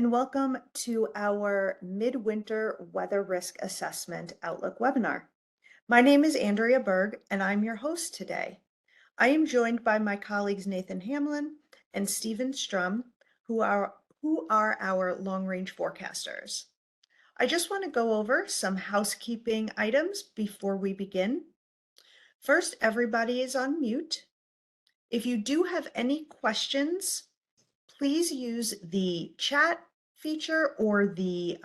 and welcome to our Midwinter Weather Risk Assessment Outlook webinar. My name is Andrea Berg, and I'm your host today. I am joined by my colleagues Nathan Hamlin and Stephen Strum, who are our long-range forecasters. I just want to go over some housekeeping items before we begin. First, everybody is on mute. If you do have any questions, please use the chat feature or the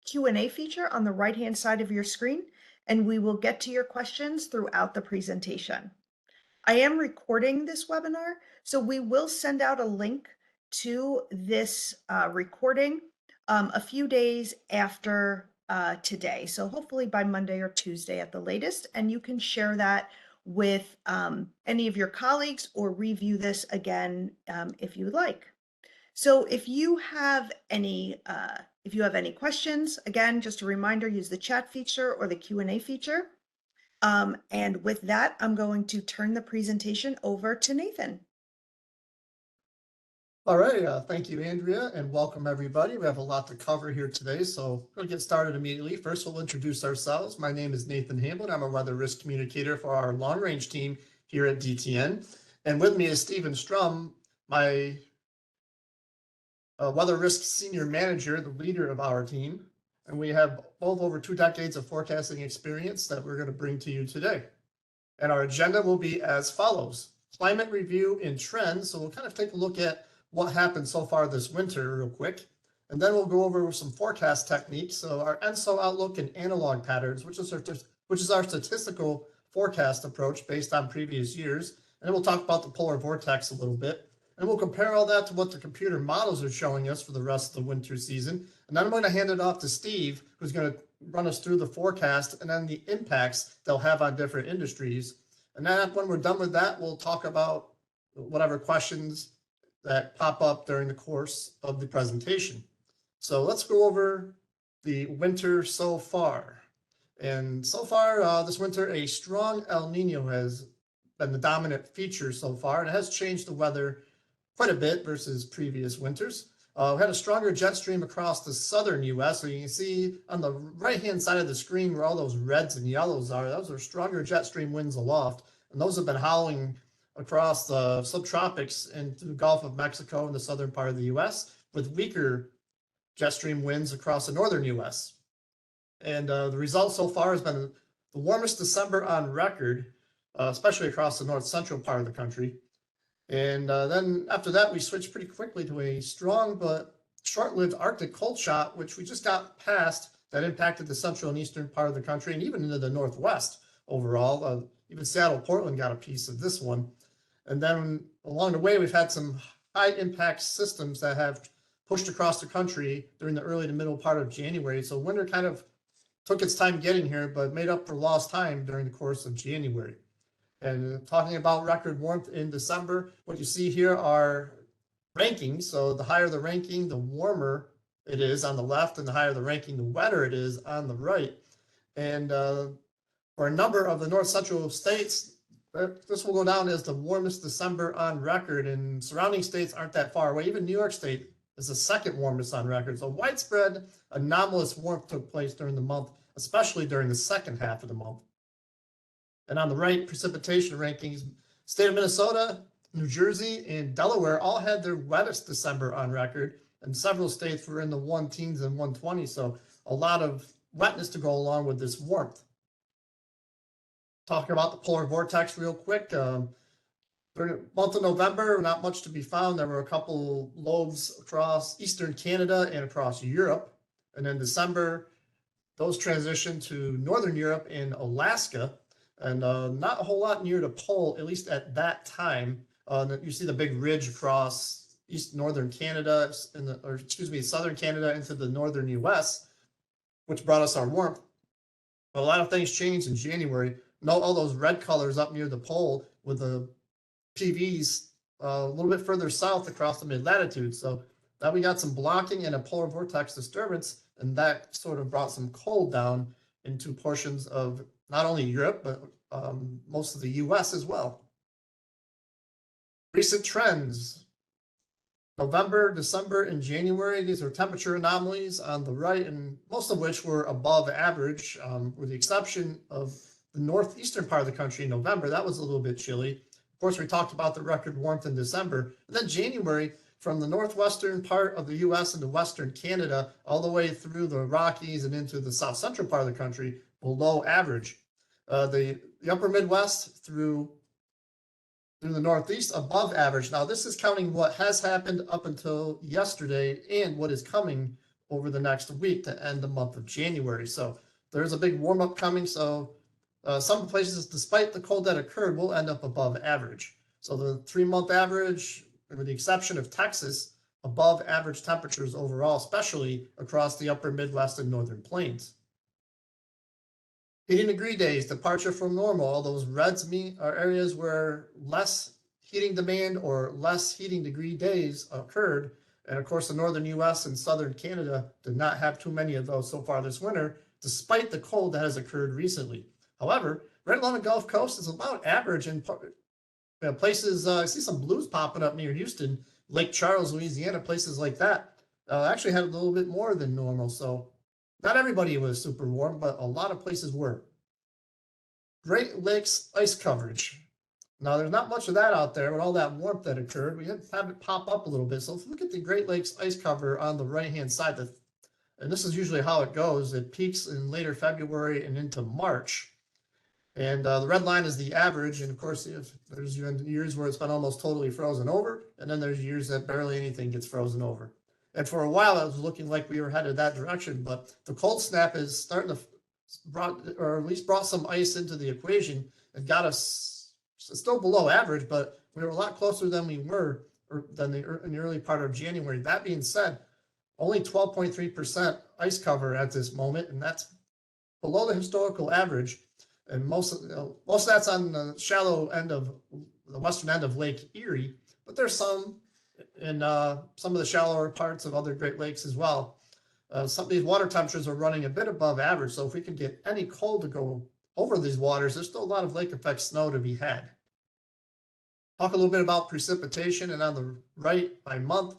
Q&A feature on the right-hand side of your screen, and we will get to your questions throughout the presentation. I am recording this webinar, so we will send out a link to this recording a few days after today. So hopefully by Monday or Tuesday at the latest, and you can share that with any of your colleagues or review this again if you would like. So if you have any questions, again, just a reminder, use the chat feature or the Q&A feature. And with that, I'm going to turn the presentation over to Nathan. All right, thank you, Andrea, and welcome everybody. We have a lot to cover here today, so we'll get started immediately. First, we'll introduce ourselves. My name is Nathan Hamlin. I'm a weather risk communicator for our long-range team here at DTN. And with me is Stephen Strum, my weather risk senior manager, the leader of our team. And we have both over 2 decades of forecasting experience that we're going to bring to you today. And our agenda will be as follows: climate review and trends. So we'll kind of take a look at what happened so far this winter real quick. And then we'll go over some forecast techniques. So our ENSO outlook and analog patterns, which is our statistical forecast approach based on previous years. And then we'll talk about the polar vortex a little bit. And we'll compare all that to what the computer models are showing us for the rest of the winter season. And then I'm going to hand it off to Steve, who's going to run us through the forecast and then the impacts they'll have on different industries. And then when we're done with that, we'll talk about whatever questions that pop up during the course of the presentation. So let's go over the winter so far. And so far this winter, a strong El Nino has been the dominant feature so far, and it has changed the weather quite a bit versus previous winters. We had a stronger jet stream across the southern U.S. So you can see on the right-hand side of the screen where all those reds and yellows are, those are stronger jet stream winds aloft. And those have been howling across the subtropics into the Gulf of Mexico and the southern part of the U.S. with weaker jet stream winds across the northern U.S. And the result so far has been the warmest December on record, especially across the north central part of the country. And then after that, we switched pretty quickly to a strong but short-lived Arctic cold shot, which we just got past, that impacted the central and eastern part of the country and even into the northwest overall. Even Seattle, Portland got a piece of this one. And then along the way, we've had some high-impact systems that have pushed across the country during the early to middle part of January. So winter kind of took its time getting here, but made up for lost time during the course of January. And talking about record warmth in December, what you see here are rankings. So the higher the ranking, the warmer it is on the left, and the higher the ranking, the wetter it is on the right. And for a number of the north central states, this will go down as the warmest December on record, and surrounding states aren't that far away. Even New York State is the second warmest on record. So widespread anomalous warmth took place during the month, especially during the second half of the month. And on the right, precipitation rankings, state of Minnesota, New Jersey, and Delaware all had their wettest December on record, and several states were in the 110s and 120s. So a lot of wetness to go along with this warmth. Talking about the polar vortex real quick. During the month of November, not much to be found. There were a couple lobes across eastern Canada and across Europe. And in December, those transitioned to northern Europe and Alaska. And not a whole lot near the pole, at least at that time. You see the big ridge across northern Canada, southern Canada into the northern U.S., which brought us our warmth. But a lot of things changed in January. Note all those red colors up near the pole with the PVs a little bit further south across the mid-latitude. So now we got some blocking and a polar vortex disturbance, and that sort of brought some cold down into portions of not only Europe, but most of the US as well. Recent trends. November, December, and January, these are temperature anomalies on the right, and most of which were above average, with the exception of the northeastern part of the country in November. That was a little bit chilly. Of course, we talked about the record warmth in December. And then January, from the northwestern part of the U.S. into western Canada, all the way through the Rockies and into the south central part of the country, below average. The upper Midwest through the Northeast above average. Now, this is counting what has happened up until yesterday and what is coming over the next week to end the month of January. So there's a big warm up coming. So some places, despite the cold that occurred, will end up above average. So the 3-month average, with the exception of Texas, above average temperatures overall, especially across the upper Midwest and northern plains. Heating degree days, departure from normal. All those reds are areas where less heating demand or less heating degree days occurred. And of course, the northern US and southern Canada did not have too many of those so far this winter, despite the cold that has occurred recently. However, right along the Gulf Coast is about average in places. I see some blues popping up near Houston, Lake Charles, Louisiana, places like that. Actually had a little bit more than normal. So not everybody was super warm, but a lot of places were. Great Lakes ice coverage. Now, there's not much of that out there with all that warmth that occurred. We have it pop up a little bit. So if you look at the Great Lakes ice cover on the right-hand side, and this is usually how it goes. It peaks in later February and into March. And the red line is the average. And of course, there's years where it's been almost totally frozen over. And then there's years that barely anything gets frozen over. And for a while, it was looking like we were headed that direction. But the cold snap is starting to brought some ice into the equation and got us still below average, but we were a lot closer than we were in the early part of January. That being said, only 12.3% ice cover at this moment, and that's below the historical average. And most of that's on the shallow end of the western end of Lake Erie, but there's some in some of the shallower parts of other Great Lakes as well. Some of these water temperatures are running a bit above average, so if we can get any cold to go over these waters, there's still a lot of lake effect snow to be had. Talk a little bit about precipitation, and on the right by month,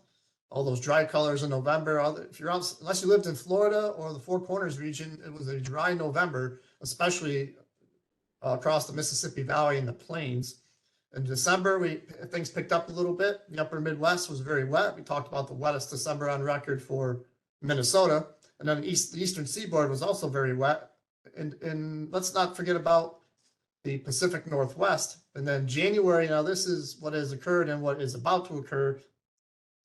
all those dry colors in November. If you're out, unless you lived in Florida or the Four Corners region, it was a dry November, especially across the Mississippi Valley and the plains. In December, things picked up a little bit. The upper Midwest was very wet. We talked about the wettest December on record for Minnesota. And then the eastern seaboard was also very wet. And let's not forget about the Pacific Northwest. And then January, now this is what has occurred and what is about to occur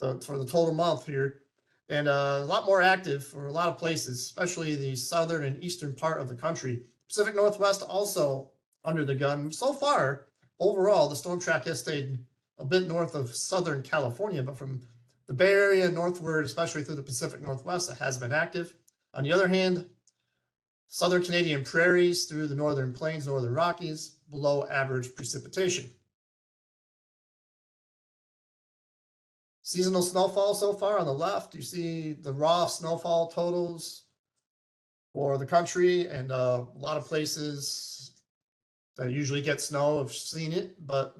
for the total month here. And a lot more active for a lot of places, especially the southern and eastern part of the country. Pacific Northwest also under the gun. So far, overall, the storm track has stayed a bit north of Southern California, but from the Bay Area northward, especially through the Pacific Northwest, it has been active. On the other hand, Southern Canadian prairies through the Northern Plains, Northern Rockies, below average precipitation. Seasonal snowfall so far on the left, you see the raw snowfall totals for the country, and a lot of places that usually get snow have seen it, but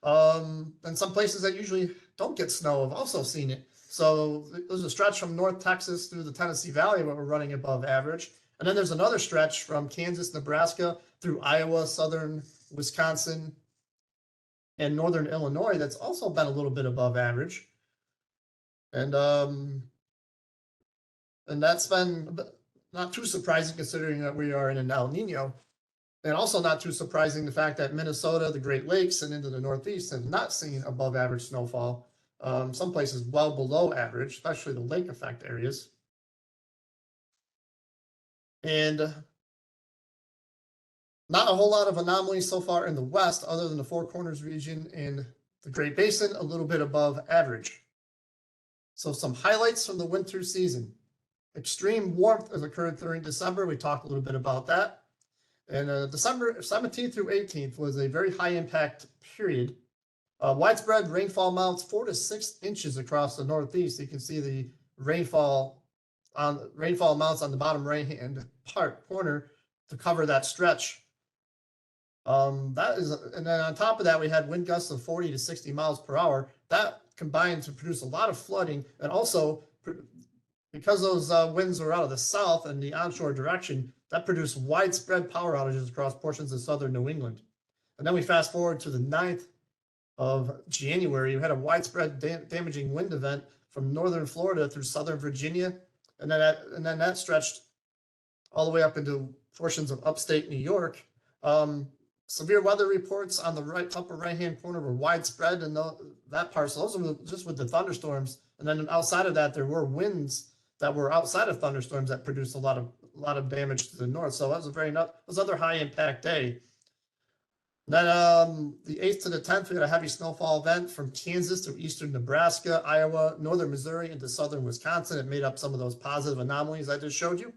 and some places that usually don't get snow have also seen it. So there's a stretch from North Texas through the Tennessee Valley where we're running above average. And then there's another stretch from Kansas, Nebraska through Iowa, southern Wisconsin, and northern Illinois that's also been a little bit above average. And that's been not too surprising considering that we are in an El Nino. And also not too surprising the fact that Minnesota, the Great Lakes, and into the Northeast have not seen above average snowfall. Some places well below average, especially the lake effect areas. And not a whole lot of anomalies so far in the West, other than the Four Corners region and the Great Basin, a little bit above average. So some highlights from the winter season. Extreme warmth has occurred during December. We talked a little bit about that. And December 17th through 18th was a very high impact period. Widespread rainfall amounts 4 to 6 inches across the Northeast. You can see the rainfall amounts on the bottom right-hand corner to cover that stretch. And then on top of that, we had wind gusts of 40 to 60 miles per hour. That combined to produce a lot of flooding, and also because those winds were out of the south and the onshore direction, that produced widespread power outages across portions of southern New England. And then we fast forward to the 9th of January, you had a widespread damaging wind event from northern Florida through southern Virginia, and then that stretched all the way up into portions of upstate New York. Severe weather reports on the upper right-hand corner were widespread in that part. So those were just with the thunderstorms. And then outside of that, there were winds that were outside of thunderstorms that produced a lot of damage to the north. So that was another high impact day. Then the 8th to the 10th, we had a heavy snowfall event from Kansas through eastern Nebraska, Iowa, northern Missouri into southern Wisconsin. It made up some of those positive anomalies I just showed you.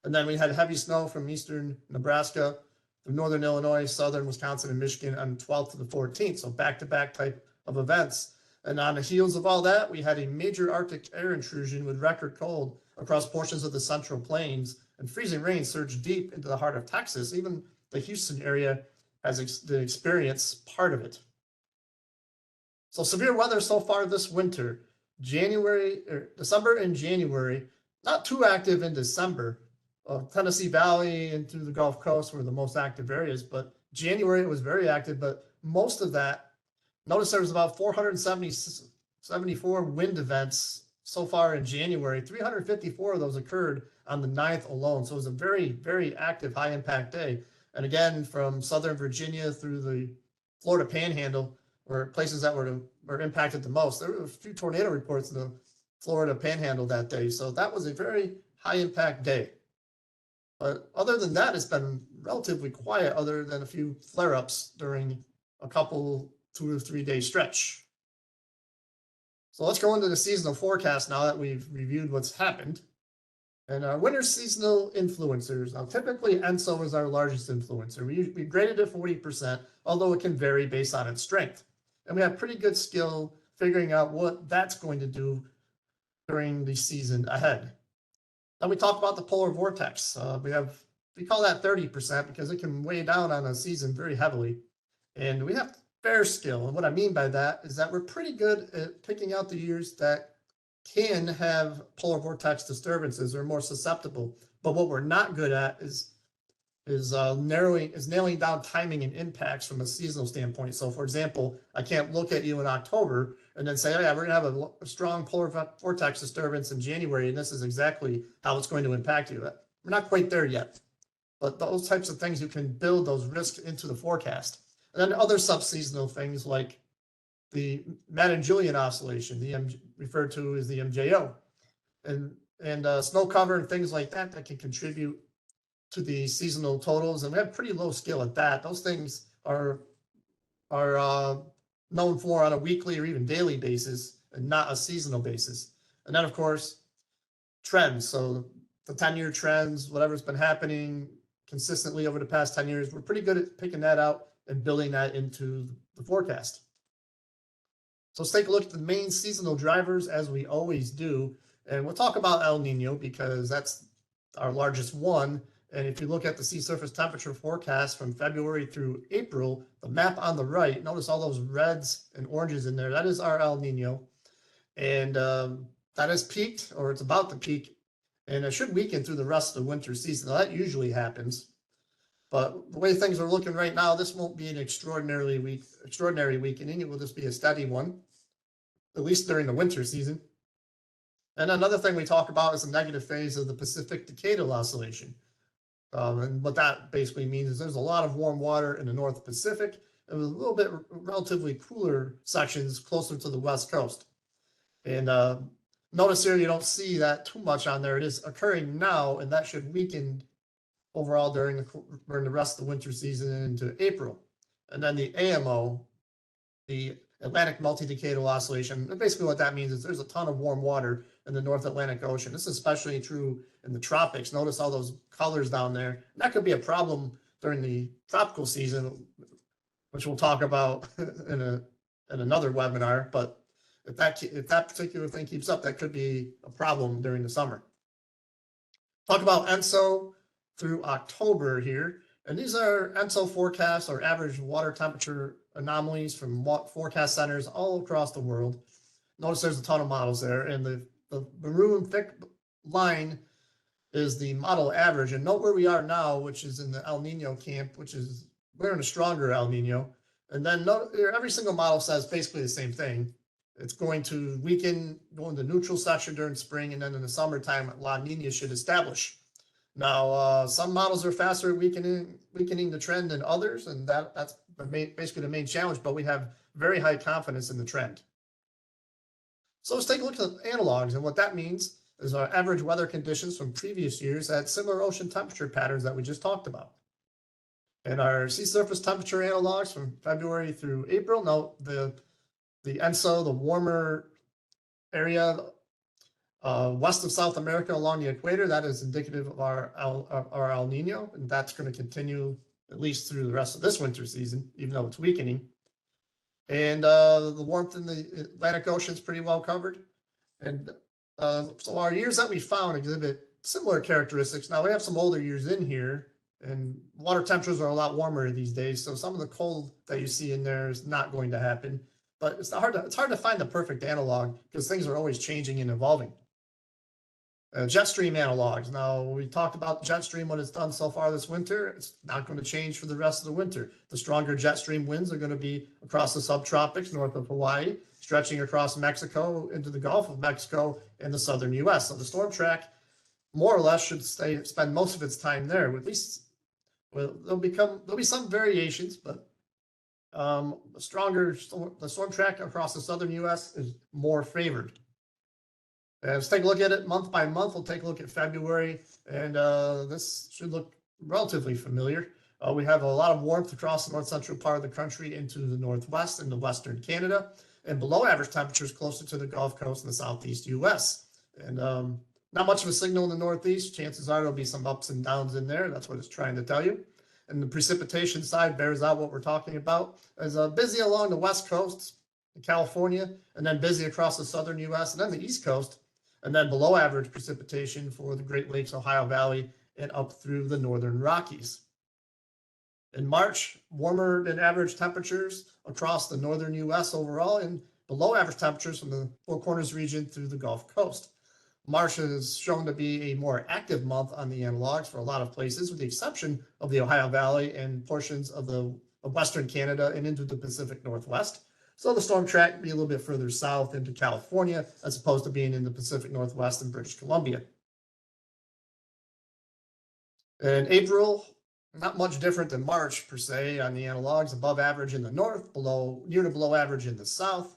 And then we had heavy snow from eastern Nebraska through northern Illinois, southern Wisconsin, and Michigan on the 12th to the 14th. So back-to-back type of events. And on the heels of all that, we had a major Arctic air intrusion with record cold across portions of the Central Plains, and freezing rain surged deep into the heart of Texas. Even the Houston area has experienced part of it. So severe weather so far this winter, December and January, not too active in December. Tennessee Valley and through the Gulf Coast were the most active areas, but January it was very active, but most of that, notice there was about 474 wind events so far in January. 354 of those occurred on the 9th alone. So it was a very, very active high impact day. And again, from southern Virginia through the Florida Panhandle were places that were impacted the most. There were a few tornado reports in the Florida Panhandle that day. So that was a very high impact day. But other than that, it's been relatively quiet other than a few flare-ups during a couple 2 or 3 day stretch. So let's go into the seasonal forecast now that we've reviewed what's happened. And our winter seasonal influencers. Now, typically ENSO is our largest influencer. We graded it 40%, although it can vary based on its strength. And we have pretty good skill figuring out what that's going to do during the season ahead. Then we talk about the polar vortex. We call that 30% because it can weigh down on a season very heavily. And we have fair skill. And what I mean by that is that we're pretty good at picking out the years that can have polar vortex disturbances or more susceptible. But what we're not good at is nailing down timing and impacts from a seasonal standpoint. So for example, I can't look at you in October and then say, oh yeah, we're gonna have a strong polar vortex disturbance in January, and this is exactly how it's going to impact you. We're not quite there yet, but those types of things, you can build those risks into the forecast. And then other subseasonal things like the Madden-Julian oscillation, referred to as the MJO, and snow cover and things like that can contribute to the seasonal totals. And we have pretty low skill at that. Those things are known for on a weekly or even daily basis and not a seasonal basis. And then of course, trends. So the 10-year trends, whatever's been happening consistently over the past 10 years, we're pretty good at picking that out and building that into the forecast. So let's take a look at the main seasonal drivers as we always do. And we'll talk about El Nino because that's our largest one. And if you look at the sea surface temperature forecast from February through April, the map on the right, notice all those reds and oranges in there. That is our El Nino. And that has peaked, or it's about to peak, and it should weaken through the rest of the winter season. Now, that usually happens. But the way things are looking right now, this won't be an extraordinary weakening. It will just be a steady one, at least during the winter season. And another thing we talk about is the negative phase of the Pacific Decadal Oscillation. And what that basically means is there's a lot of warm water in the North Pacific and a little bit relatively cooler sections closer to the West Coast. And notice here you don't see that too much on there. It is occurring now, and that should weaken overall during the rest of the winter season into April. And then the AMO, the Atlantic Multi-Decadal Oscillation, and basically what that means is there's a ton of warm water in the North Atlantic Ocean. This is especially true in the tropics. Notice all those colors down there. And that could be a problem during the tropical season, which we'll talk about in another webinar. But if that particular thing keeps up, that could be a problem during the summer. Talk about ENSO through October here. And these are ENSO forecasts, or average water temperature anomalies from forecast centers all across the world. Notice there's a ton of models there, and the maroon thick line is the model average. And note where we are now, which is in the El Nino camp, which is we're in a stronger El Nino. And then note, every single model says basically the same thing. It's going to weaken, go into neutral section during spring, and then in the summertime, La Nina should establish. Now, some models are faster at weakening the trend than others, and that's basically the main challenge, but we have very high confidence in the trend. So let's take a look at analogs, and what that means is our average weather conditions from previous years had similar ocean temperature patterns that we just talked about. And our sea surface temperature analogs from February through April, note the ENSO, the warmer area west of South America along the equator, that is indicative of our El Nino, and that's going to continue at least through the rest of this winter season, even though it's weakening. And the warmth in the Atlantic Ocean is pretty well covered. And so our years that we found exhibit similar characteristics. Now we have some older years in here, and water temperatures are a lot warmer these days. So some of the cold that you see in there is not going to happen. But it's hard to find the perfect analog because things are always changing and evolving. Jet stream analogs. Now, we talked about jet stream, what it's done so far this winter. It's not going to change for the rest of the winter. The stronger jet stream winds are going to be across the subtropics north of Hawaii, stretching across Mexico into the Gulf of Mexico and the southern U.S. So the storm track, more or less, should spend most of its time there. At least, well, there'll be some variations, but the storm track across the southern U.S. is more favored. Let's take a look at it month by month. We'll take a look at February, and this should look relatively familiar. We have a lot of warmth across the north central part of the country into the northwest and the western Canada, and below average temperatures closer to the Gulf Coast and the southeast U.S. And not much of a signal in the northeast. Chances are there'll be some ups and downs in there. That's what it's trying to tell you. And the precipitation side bears out what we're talking about. As busy along the west coast, California, and then busy across the southern U.S. and then the east coast, and then below average precipitation for the Great Lakes, Ohio Valley, and up through the northern Rockies. In March, warmer than average temperatures across the northern U.S. overall, and below average temperatures from the Four Corners region through the Gulf Coast. March is shown to be a more active month on the analogs for a lot of places, with the exception of the Ohio Valley and portions of Western Canada and into the Pacific Northwest. So the storm track be a little bit further south into California, as opposed to being in the Pacific Northwest and British Columbia. In April, not much different than March per se on the analogs, above average in the north, near to below average in the south.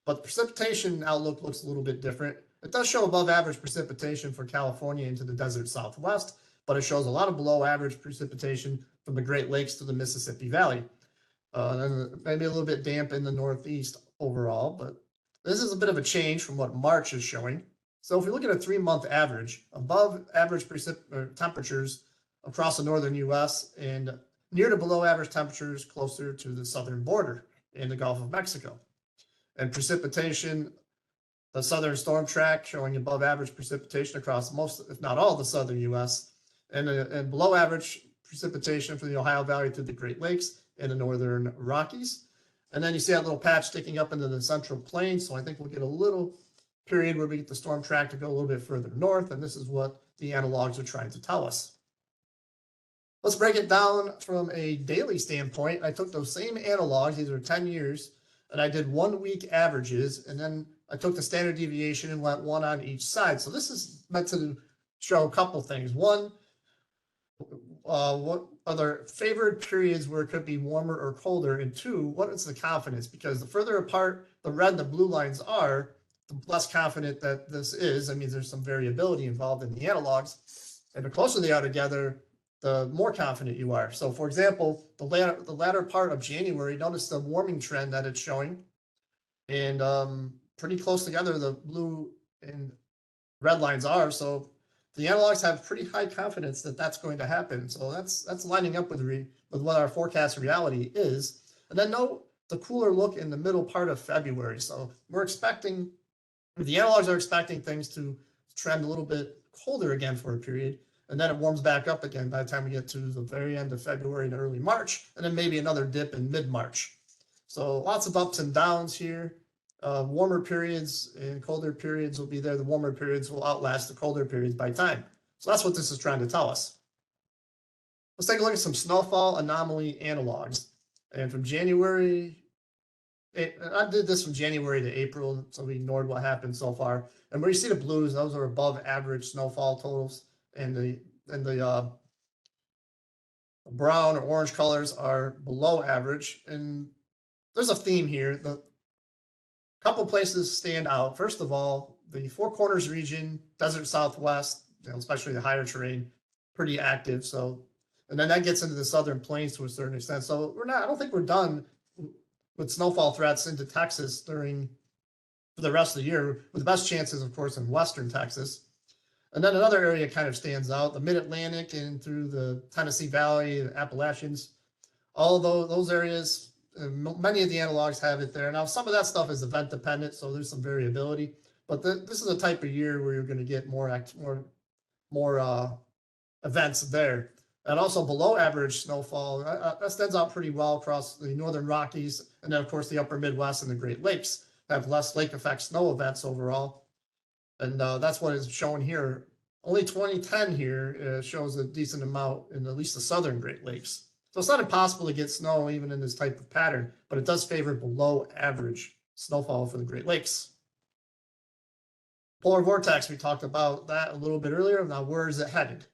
But the precipitation outlook looks a little bit different. It does show above average precipitation for California into the desert southwest, but it shows a lot of below average precipitation from the Great Lakes to the Mississippi Valley. Maybe a little bit damp in the northeast overall, but this is a bit of a change from what March is showing. So if we look at a 3-month average, above average temperatures across the northern U.S. and near to below average temperatures closer to the southern border in the Gulf of Mexico. And precipitation, the southern storm track showing above average precipitation across most, if not all, the southern U.S. and below average precipitation for the Ohio Valley through the Great Lakes and the northern Rockies. And then you see that little patch sticking up into the central plains. So I think we'll get a little period where we get the storm track to go a little bit further north. And this is what the analogs are trying to tell us. Let's break it down from a daily standpoint. I took those same analogs, these are 10 years, and I did 1 week averages. And then I took the standard deviation and went one on each side. So this is meant to show a couple things. One, what are their favored periods where it could be warmer or colder? And two, what is the confidence? Because the further apart the red and the blue lines are, the less confident that this is. I mean, there's some variability involved in the analogs. And the closer they are together, the more confident you are. So for example, the latter part of January, notice the warming trend that it's showing. And pretty close together, the blue and red lines are. So the analogs have pretty high confidence that that's going to happen. So that's lining up with what our forecast reality is. And then note the cooler look in the middle part of February. So we're expecting, the analogs are expecting things to trend a little bit colder again for a period. And then it warms back up again by the time we get to the very end of February and early March, and then maybe another dip in mid-March. So lots of ups and downs here. Warmer periods and colder periods will be there. The warmer periods will outlast the colder periods by time. So that's what this is trying to tell us. Let's take a look at some snowfall anomaly analogs. And from January, I did this from January to April, so we ignored what happened so far. And where you see the blues, those are above average snowfall totals, and the brown or orange colors are below average. And there's a theme here. The couple places stand out. First of all, the Four Corners region, desert Southwest, especially the higher terrain, pretty active. So, and then that gets into the southern plains to a certain extent. So I don't think we're done with snowfall threats into Texas for the rest of the year, with the best chances, of course, in western Texas. And then another area kind of stands out, the Mid-Atlantic and through the Tennessee Valley, the Appalachians. All of those areas, many of the analogs have it there. Now, some of that stuff is event dependent, so there's some variability. But this is a type of year where you're going to get more events there. And also below average snowfall, that stands out pretty well across the northern Rockies, and then of course the upper Midwest and the Great Lakes have less lake effect snow events overall. And that's what is shown here. Only 2010 here shows a decent amount in at least the southern Great Lakes. So it's not impossible to get snow even in this type of pattern, but it does favor below average snowfall for the Great Lakes. Polar vortex, we talked about that a little bit earlier. Now, where is it headed?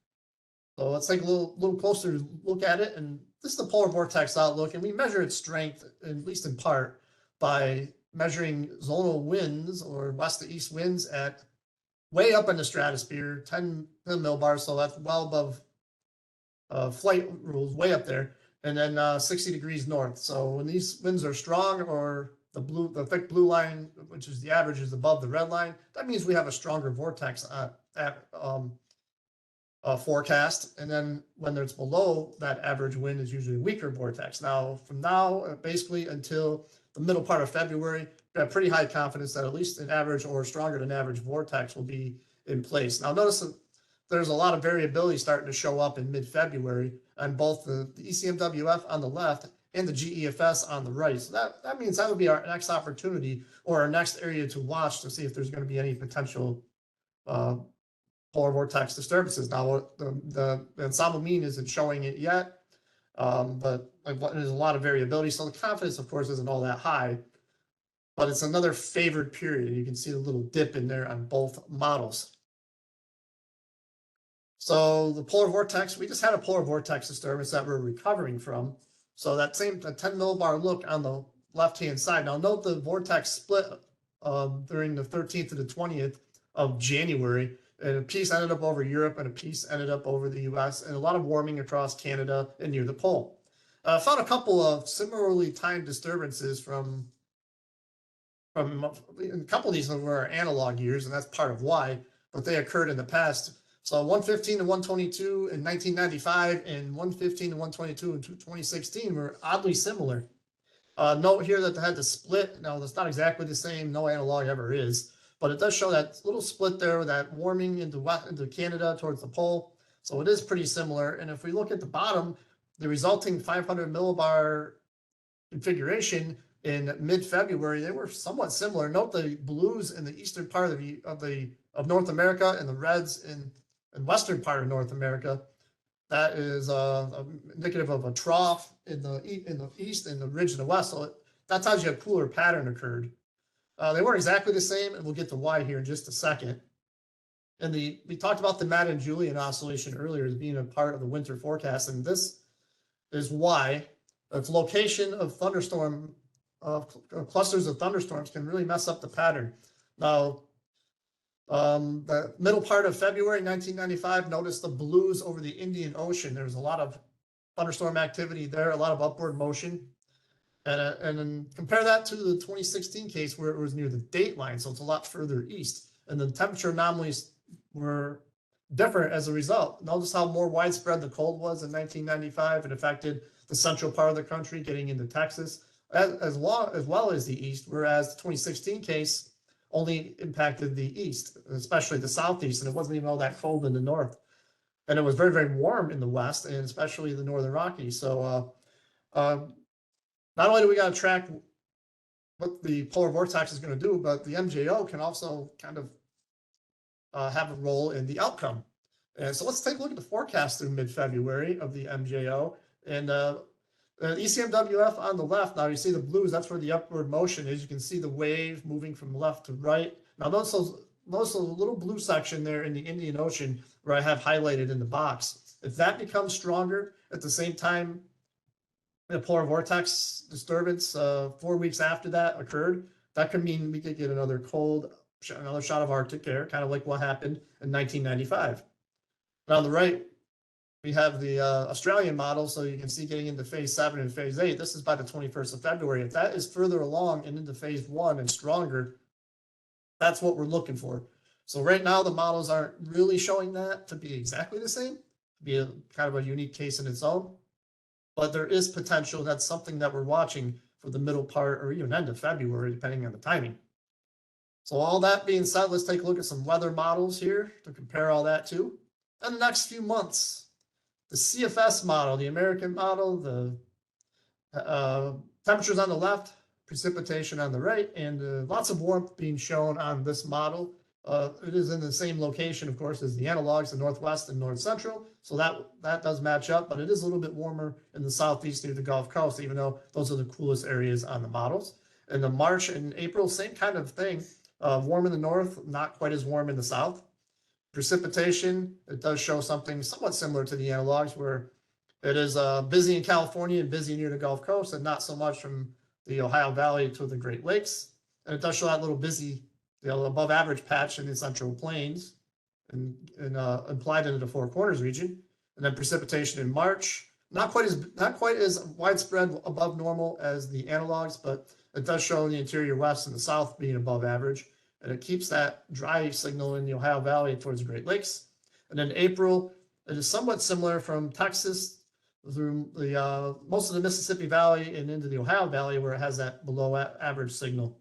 So let's take a little closer look at it. And this is the polar vortex outlook, and we measure its strength, at least in part, by measuring zonal winds or west to east winds at way up in the stratosphere, 10 millibars, so that's well above flight rules, way up there, and then 60 degrees north. So when these winds are strong, or the thick blue line, which is the average, is above the red line, that means we have a stronger vortex forecast. And then when it's below that average wind is usually a weaker vortex. Now, from now basically until the middle part of February, we have pretty high confidence that at least an average or stronger than average vortex will be in place. Now, notice that there's a lot of variability starting to show up in mid-February on both the ECMWF on the left and the GEFS on the right. So that means that would be our next opportunity, or our next area to watch to see if there's going to be any potential polar vortex disturbances. Now, the ensemble mean isn't showing it yet, but there's a lot of variability. So the confidence, of course, isn't all that high, but it's another favored period. You can see the little dip in there on both models. So the polar vortex, we just had a polar vortex disturbance that we're recovering from. So that same 10 millibar look on the left-hand side. Now note the vortex split during the 13th to the 20th of January. And a piece ended up over Europe and a piece ended up over the US, and a lot of warming across Canada and near the pole. I found a couple of similarly timed disturbances from a couple of these were analog years, and that's part of why, but they occurred in the past. So 115 to 122 in 1995 and 115 to 122 in 2016 were oddly similar. Note here that they had the split. Now, that's not exactly the same. No analog ever is. But it does show that little split there, that warming into Canada towards the pole. So it is pretty similar. And if we look at the bottom, the resulting 500 millibar configuration in mid-February, they were somewhat similar. Note the blues in the eastern part of North America and the reds in western part of North America. That is indicative of a trough in the east and the ridge in the west. So that tells you a cooler pattern occurred. They weren't exactly the same, and we'll get to why here in just a second. And we talked about the Madden-Julian oscillation earlier as being a part of the winter forecast, and this is why. Its location of thunderstorm clusters of thunderstorms can really mess up the pattern. Now, the middle part of February 1995, notice the blues over the Indian Ocean. There's a lot of thunderstorm activity there, a lot of upward motion. And then compare that to the 2016 case where it was near the date line, so it's a lot further east. And the temperature anomalies were different as a result. Notice how more widespread the cold was in 1995. It affected the central part of the country, getting into Texas, as well as the east, whereas the 2016 case only impacted the east, especially the southeast, and it wasn't even all that cold in the north. And it was very, very warm in the west, and especially the northern Rockies. So not only do we got to track what the polar vortex is going to do, but the MJO can also kind of have a role in the outcome. And so let's take a look at the forecast through mid-February of the MJO. And ECMWF on the left, now you see the blues, that's where the upward motion is. You can see the wave moving from left to right. Now notice the little blue section there in the Indian Ocean where I have highlighted in the box. If that becomes stronger at the same time the polar vortex disturbance 4 weeks after that occurred, that could mean we could get another shot of Arctic air, kind of like what happened in 1995. And on the right, we have the Australian model, so you can see getting into phase 7 and phase 8. This is by the 21st of February. If that is further along and into phase 1 and stronger, that's what we're looking for. So right now, the models aren't really showing that to be exactly the same, to be kind of a unique case in its own. But there is potential. That's something that we're watching for the middle part or even end of February, depending on the timing. So all that being said, let's take a look at some weather models here to compare all that to. In the next few months, the CFS model, the American model, the temperatures on the left, precipitation on the right, and lots of warmth being shown on this model. It is in the same location, of course, as the analogs, the Northwest and North Central. So that does match up, but it is a little bit warmer in the Southeast near the Gulf Coast, even though those are the coolest areas on the models. In the March and April, same kind of thing. Warm in the north, not quite as warm in the south. Precipitation, it does show something somewhat similar to the analogs where it is busy in California and busy near the Gulf Coast and not so much from the Ohio Valley to the Great Lakes. And it does show that little busy, above average patch in the Central Plains and implied into the Four Corners region. And then precipitation in March, not quite as widespread above normal as the analogs, but it does show the interior west and the south being above average. And it keeps that dry signal in the Ohio Valley towards the Great Lakes. And then April, it is somewhat similar from Texas through the most of the Mississippi Valley and into the Ohio Valley, where it has that below average signal.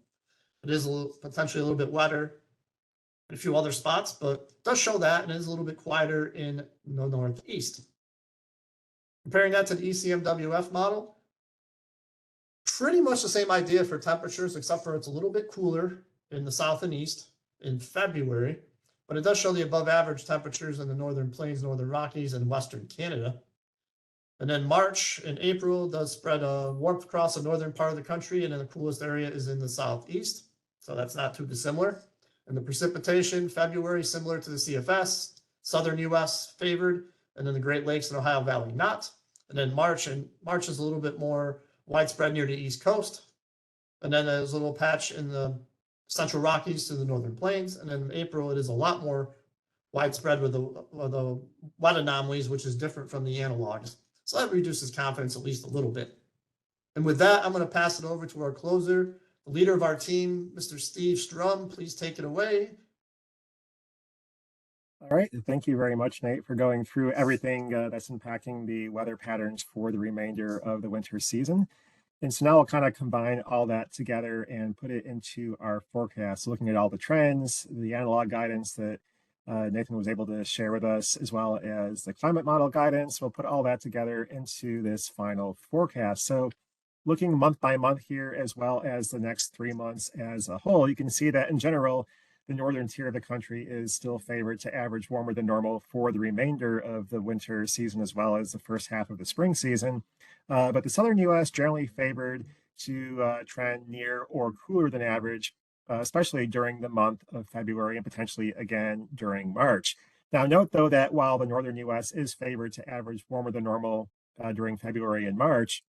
It is potentially a little bit wetter in a few other spots, but it does show that, and it is a little bit quieter in the Northeast. Comparing that to the ECMWF model, pretty much the same idea for temperatures, except for it's a little bit cooler in the south and east in February, but it does show the above average temperatures in the Northern Plains, Northern Rockies, and Western Canada. And then March and April does spread warmth across the northern part of the country, and then the coolest area is in the southeast. So that's not too dissimilar. And the precipitation, February, similar to the CFS, southern US favored, and then the Great Lakes and Ohio Valley not. And then March is a little bit more widespread near the East Coast. And then there's a little patch in the Central Rockies to the Northern Plains. And then in April, it is a lot more widespread with the wet anomalies, which is different from the analogs. So that reduces confidence at least a little bit. And with that, I'm going to pass it over to our closer, the leader of our team, Mr. Steve Strum. Please take it away. All right. Thank you very much, Nate, for going through everything that's impacting the weather patterns for the remainder of the winter season. And so now I'll kind of combine all that together and put it into our forecast, looking at all the trends, the analog guidance that Nathan was able to share with us, as well as the climate model guidance. We'll put all that together into this final forecast. So looking month by month here, as well as the next 3 months as a whole, you can see that in general, the northern tier of the country is still favored to average warmer than normal for the remainder of the winter season, as well as the first half of the spring season. But the southern US generally favored to trend near or cooler than average, especially during the month of February and potentially again during March. Now, note though that while the northern US is favored to average warmer than normal during February and March,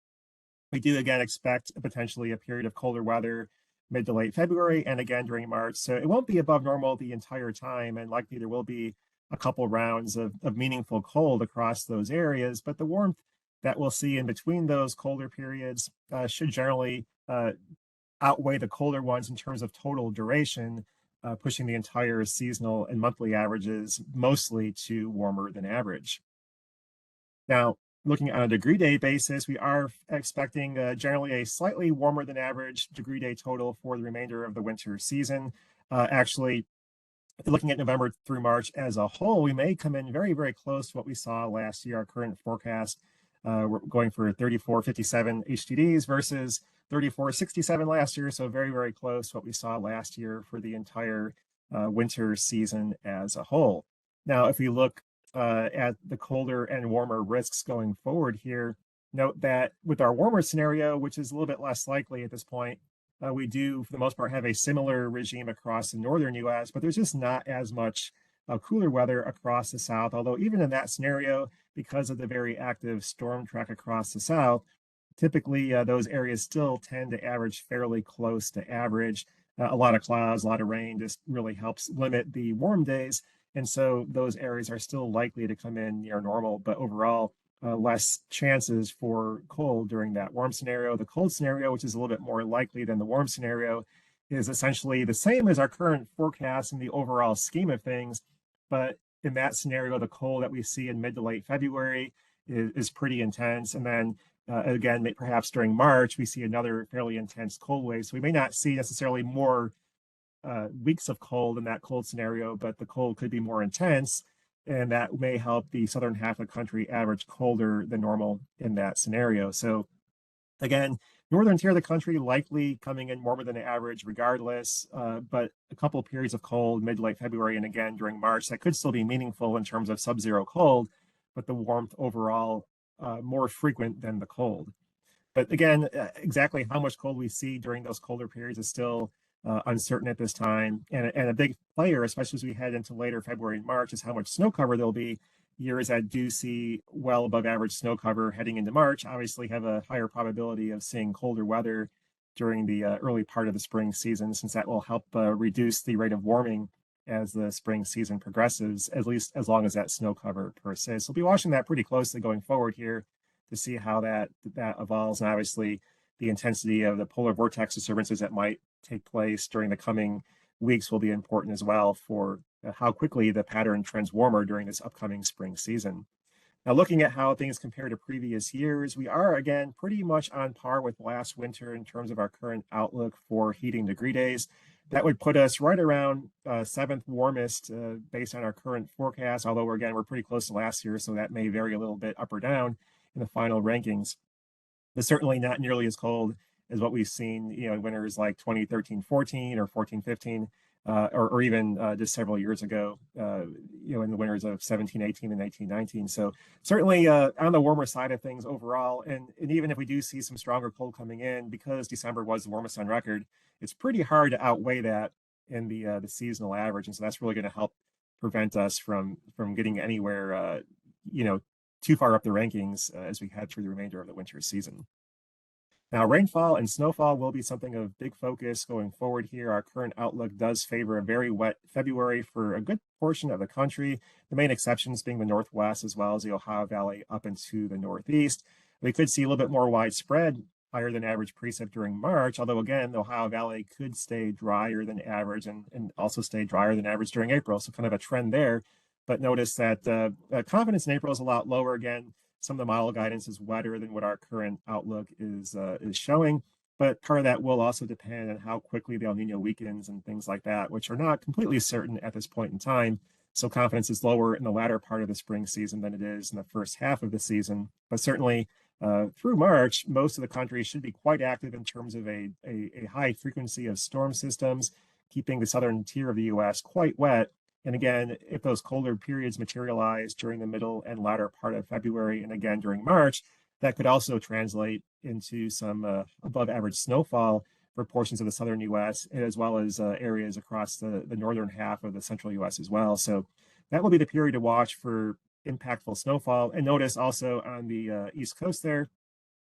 we do again expect potentially a period of colder weather mid to late February and again during March. So it won't be above normal the entire time, and likely there will be a couple rounds of meaningful cold across those areas, but the warmth that we'll see in between those colder periods should generally outweigh the colder ones in terms of total duration, pushing the entire seasonal and monthly averages mostly to warmer than average. Now, looking on a degree day basis, we are expecting generally a slightly warmer than average degree day total for the remainder of the winter season. Actually, looking at November through March as a whole, we may come in very, very close to what we saw last year. Our current forecast, we're going for 34, 57 HTDs versus 34.67 last year. So very, very close to what we saw last year for the entire winter season as a whole. Now, if we look at the colder and warmer risks going forward here, note that with our warmer scenario, which is a little bit less likely at this point, we do, for the most part, have a similar regime across the northern US, but there's just not as much cooler weather across the south. Although even in that scenario, because of the very active storm track across the south, typically those areas still tend to average fairly close to average. A lot of clouds, a lot of rain just really helps limit the warm days. And so those areas are still likely to come in near normal, but overall, less chances for cold during that warm scenario. The cold scenario, which is a little bit more likely than the warm scenario, is essentially the same as our current forecast in the overall scheme of things. But in that scenario, the cold that we see in mid to late February is pretty intense. And then again, perhaps during March, we see another fairly intense cold wave. So we may not see necessarily more weeks of cold in that cold scenario, but the cold could be more intense. And that may help the southern half of the country average colder than normal in that scenario. So again, northern tier of the country likely coming in warmer than average regardless, but a couple of periods of cold mid to late February and again during March that could still be meaningful in terms of sub-zero cold, but the warmth overall more frequent than the cold. But again, exactly how much cold we see during those colder periods is still uncertain at this time. And a big player, especially as we head into later February and March, is how much snow cover there'll be. Years that do see well above average snow cover heading into March obviously have a higher probability of seeing colder weather during the early part of the spring season, since that will help reduce the rate of warming as the spring season progresses, at least as long as that snow cover persists. So we'll be watching that pretty closely going forward here to see how that evolves. And obviously the intensity of the polar vortex disturbances that might take place during the coming weeks will be important as well for how quickly the pattern trends warmer during this upcoming spring season. Now, looking at how things compare to previous years, we are again pretty much on par with last winter in terms of our current outlook for heating degree days. That would put us right around seventh warmest based on our current forecast, although we're pretty close to last year, so that may vary a little bit up or down in the final rankings. But certainly not nearly as cold as what we've seen, in winters like 2013-14 or 14-15, or even just several years ago, in the winters of 17-18 and 18-19. So certainly on the warmer side of things overall. And even if we do see some stronger cold coming in, because December was the warmest on record, it's pretty hard to outweigh that in the seasonal average. And so that's really going to help prevent us from getting anywhere, too far up the rankings as we head through the remainder of the winter season. Now, rainfall and snowfall will be something of big focus going forward here. Our current outlook does favor a very wet February for a good portion of the country, the main exceptions being the Northwest as well as the Ohio Valley up into the Northeast. We could see a little bit more widespread, higher than average precip during March, although again, the Ohio Valley could stay drier than average and also stay drier than average during April. So kind of a trend there. But notice that confidence in April is a lot lower again. Some of the model guidance is wetter than what our current outlook is showing, but part of that will also depend on how quickly the El Nino weakens and things like that, which are not completely certain at this point in time. So confidence is lower in the latter part of the spring season than it is in the first half of the season. But certainly through March, most of the country should be quite active in terms of a high frequency of storm systems, keeping the southern tier of the U.S. quite wet. And again, if those colder periods materialize during the middle and latter part of February and again during March, that could also translate into some above average snowfall for portions of the southern U.S. as well as areas across the northern half of the central U.S. as well. So that will be the period to watch for impactful snowfall. And notice also on the East Coast there,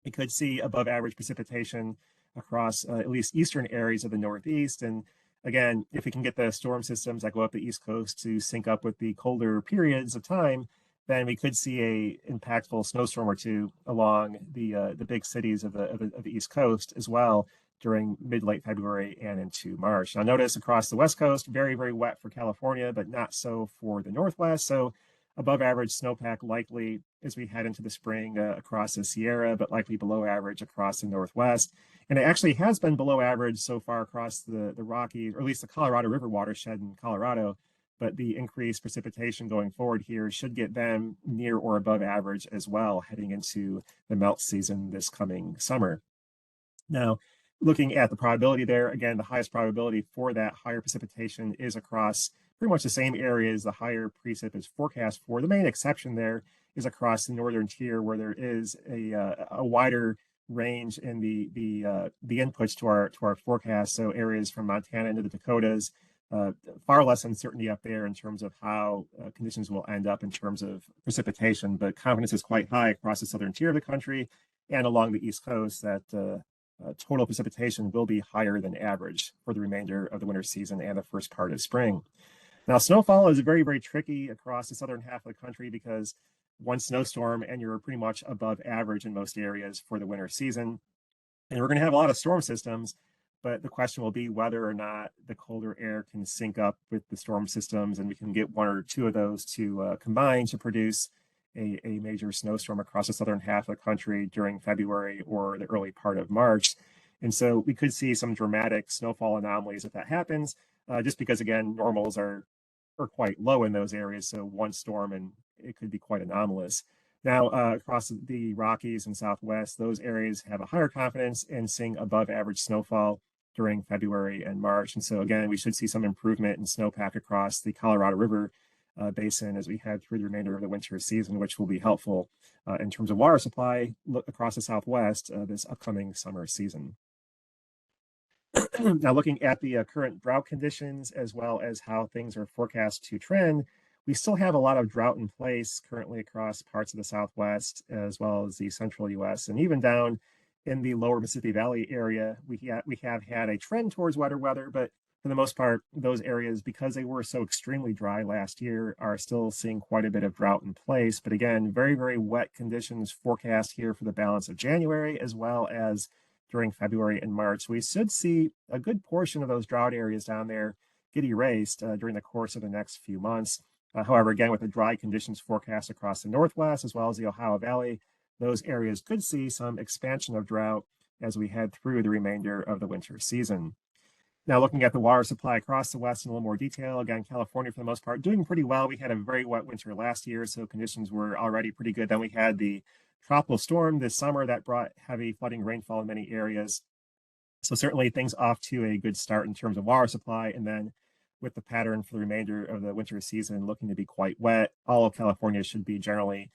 we could see above average precipitation across at least eastern areas of the Northeast. And again, if we can get the storm systems that go up the East Coast to sync up with the colder periods of time, then we could see a impactful snowstorm or two along the big cities of the East Coast as well during mid-late February and into March. Now notice across the West Coast, very, very wet for California, but not so for the Northwest. So above average snowpack likely as we head into the spring across the Sierra, but likely below average across the Northwest. And it actually has been below average so far across the Rockies, or at least the Colorado River watershed in Colorado. But the increased precipitation going forward here should get them near or above average as well, heading into the melt season this coming summer. Now, looking at the probability there, again, the highest probability for that higher precipitation is across pretty much the same areas the higher precip is forecast for. The main exception there is across the northern tier, where there is a wider range in the inputs to our forecast. So areas from Montana into the Dakotas, far less uncertainty up there in terms of how conditions will end up in terms of precipitation, but confidence is quite high across the southern tier of the country and along the East Coast that total precipitation will be higher than average for the remainder of the winter season and the first part of spring. Now, snowfall is very, very tricky across the southern half of the country because one snowstorm and you're pretty much above average in most areas for the winter season. And we're going to have a lot of storm systems, but the question will be whether or not the colder air can sync up with the storm systems and we can get one or two of those to combine to produce a major snowstorm across the southern half of the country during February or the early part of March. And so we could see some dramatic snowfall anomalies if that happens, just because, again, normals are quite low in those areas. So one storm and it could be quite anomalous. Now, across the Rockies and Southwest, those areas have a higher confidence in seeing above average snowfall during February and March. And so, again, we should see some improvement in snowpack across the Colorado River basin as we head through the remainder of the winter season, which will be helpful in terms of water supply across the Southwest this upcoming summer season. Now, looking at the current drought conditions as well as how things are forecast to trend, we still have a lot of drought in place currently across parts of the Southwest as well as the central US, and even down in the lower Mississippi Valley area. We have had a trend towards wetter weather, but for the most part, those areas, because they were so extremely dry last year, are still seeing quite a bit of drought in place. But again, very, very wet conditions forecast here for the balance of January, as well as during February and March. We should see a good portion of those drought areas down there get erased during the course of the next few months. However, again, with the dry conditions forecast across the Northwest, as well as the Ohio Valley, those areas could see some expansion of drought as we head through the remainder of the winter season. Now, looking at the water supply across the West in a little more detail, again, California, for the most part, doing pretty well. We had a very wet winter last year, so conditions were already pretty good. Then we had the tropical storm this summer that brought heavy flooding rainfall in many areas. So certainly things off to a good start in terms of water supply. And then with the pattern for the remainder of the winter season looking to be quite wet, all of California should be generally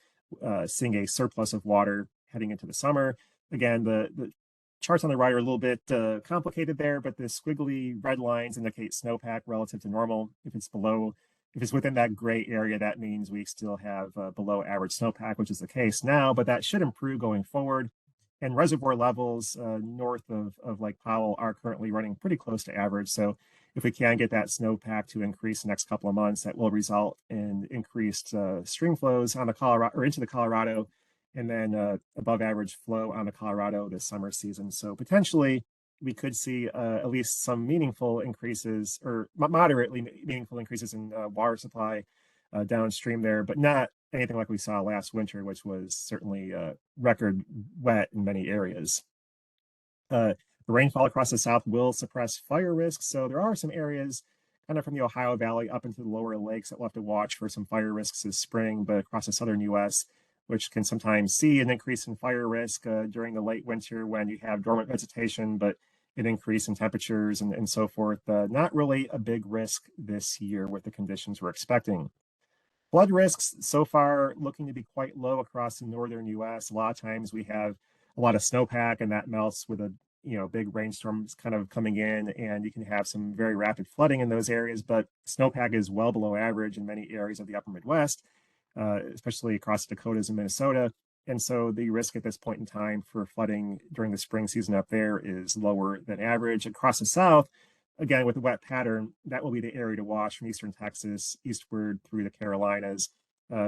seeing a surplus of water heading into the summer. Again, the charts on the right are a little bit complicated there, but the squiggly red lines indicate snowpack relative to normal. If it's within that gray area, that means we still have below average snowpack, which is the case now, but that should improve going forward. And reservoir levels north of Lake Powell are currently running pretty close to average. So if we can get that snowpack to increase the next couple of months, that will result in increased stream flows on the Colorado or into the Colorado, and then above average flow on the Colorado this summer season. So potentially we could see at least some meaningful increases or moderately meaningful increases in water supply downstream there, but not anything like we saw last winter, which was certainly record wet in many areas. The rainfall across the South will suppress fire risks. So there are some areas kind of from the Ohio Valley up into the lower lakes that we'll have to watch for some fire risks this spring, but across the southern US, which can sometimes see an increase in fire risk during the late winter when you have dormant vegetation, but an increase in temperatures and so forth. Not really a big risk this year with the conditions we're expecting. Flood risks so far looking to be quite low across the northern US. A lot of times we have a lot of snowpack and that melts with a big rainstorms kind of coming in, and you can have some very rapid flooding in those areas, but snowpack is well below average in many areas of the upper Midwest, especially across the Dakotas and Minnesota. And so the risk at this point in time for flooding during the spring season up there is lower than average. Across the South, again, with the wet pattern, that will be the area to watch from eastern Texas eastward through the Carolinas